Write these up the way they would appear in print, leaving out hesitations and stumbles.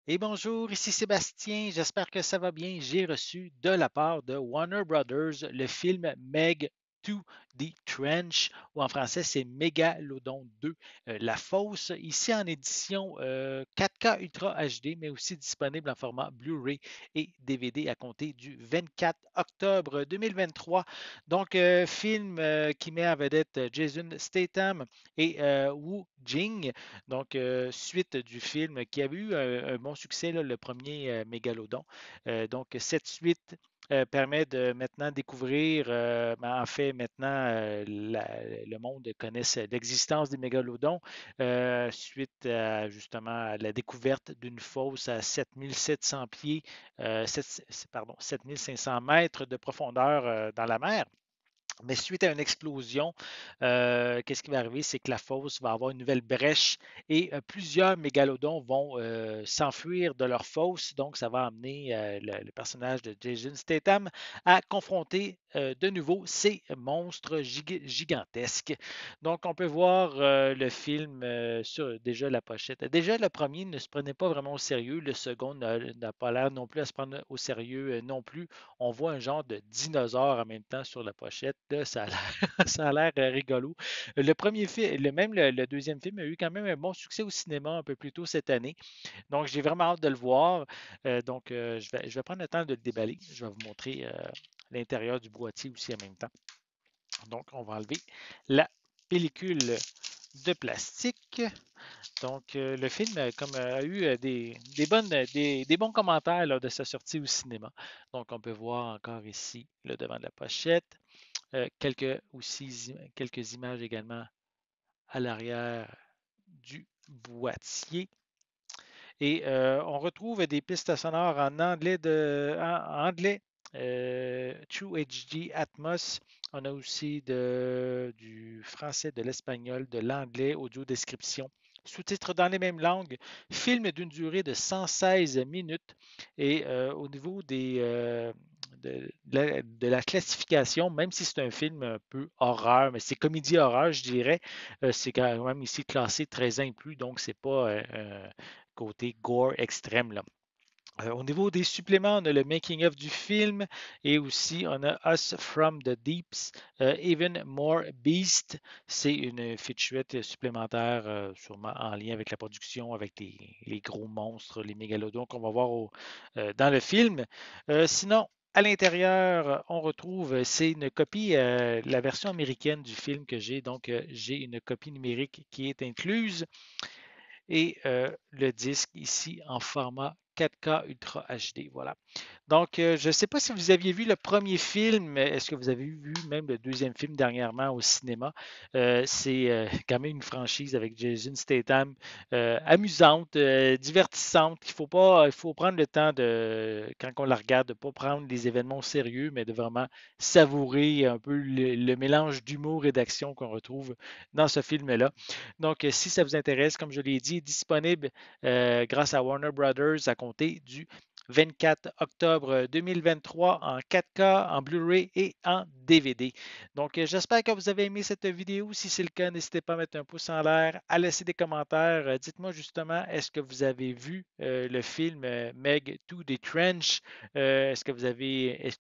Et bonjour, ici Sébastien, j'espère que ça va bien. J'ai reçu de la part de Warner Brothers le film Meg to the Trench, ou en français c'est Mégalodon 2, La Fosse, ici en édition 4K Ultra HD, mais aussi disponible en format Blu-ray et DVD à compter du 24 octobre 2023. Donc, film qui met en vedette Jason Statham et Wu Jing. Donc, suite du film qui avait eu un bon succès, là, le premier Mégalodon. Donc, cette suite permet de maintenant découvrir, en fait, maintenant, le monde connaisse l'existence des mégalodons suite à justement à la découverte d'une fosse à 7700 pieds, pardon, 7500 mètres de profondeur dans la mer. Mais suite à une explosion, qu'est-ce qui va arriver? C'est que la fosse va avoir une nouvelle brèche et plusieurs mégalodons vont s'enfuir de leur fosse. Donc, ça va amener le personnage de Jason Statham à confronter de nouveau ces monstres gigantesques. Donc, on peut voir le film sur déjà la pochette. Déjà, le premier ne se prenait pas vraiment au sérieux. Le second n'a pas l'air non plus à se prendre au sérieux non plus. On voit un genre de dinosaure en même temps sur la pochette. Là, ça a l'air, ça a l'air rigolo. Le premier film, le deuxième film a eu quand même un bon succès au cinéma un peu plus tôt cette année. Donc, j'ai vraiment hâte de le voir. Je vais prendre le temps de le déballer. Je vais vous montrer l'intérieur du boîtier aussi en même temps. Donc, on va enlever la pellicule de plastique. Donc, le film a eu des bons commentaires lors de sa sortie au cinéma. Donc, on peut voir encore ici le devant de la pochette. Quelques images également à l'arrière du boîtier. Et on retrouve des pistes sonores en anglais, True HD Atmos. On a aussi du français, de l'espagnol, de l'anglais, audio description. Sous-titres dans les mêmes langues. Film d'une durée de 116 minutes. Et au niveau de la classification, même si c'est un film un peu horreur, mais c'est comédie horreur, je dirais, c'est quand même ici classé 13 ans et plus, donc c'est pas côté gore extrême, là. Au niveau des suppléments, on a le making-of du film et aussi on a Us from the Deeps, Even More Beast. C'est une featurette supplémentaire, sûrement en lien avec la production, avec les gros monstres, les mégalodons qu'on va voir dans le film. Sinon, à l'intérieur, on retrouve, c'est une copie, la version américaine du film que j'ai. Donc, j'ai une copie numérique qui est incluse et le disque ici en format 4K Ultra HD. Voilà. Donc, je ne sais pas si vous aviez vu le premier film, mais est-ce que vous avez vu même le deuxième film dernièrement au cinéma? C'est quand même une franchise avec Jason Statham, amusante, divertissante. Il faut prendre le temps quand on la regarde, de ne pas prendre les événements au sérieux, mais de vraiment savourer un peu le mélange d'humour et d'action qu'on retrouve dans ce film-là. Donc, si ça vous intéresse, comme je l'ai dit, disponible grâce à Warner Brothers à compter du 24 octobre 2023 en 4K, en Blu-ray et en DVD. Donc, j'espère que vous avez aimé cette vidéo. Si c'est le cas, n'hésitez pas à mettre un pouce en l'air, à laisser des commentaires. Dites-moi justement, est-ce que vous avez vu le film Meg to the Trench? Est-ce que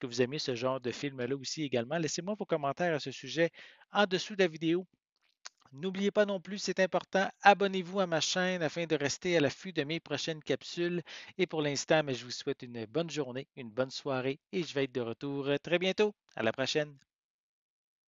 vous aimez ce genre de film-là aussi également? Laissez-moi vos commentaires à ce sujet en dessous de la vidéo. N'oubliez pas non plus, c'est important, abonnez-vous à ma chaîne afin de rester à l'affût de mes prochaines capsules. Et pour l'instant, je vous souhaite une bonne journée, une bonne soirée et je vais être de retour très bientôt. À la prochaine.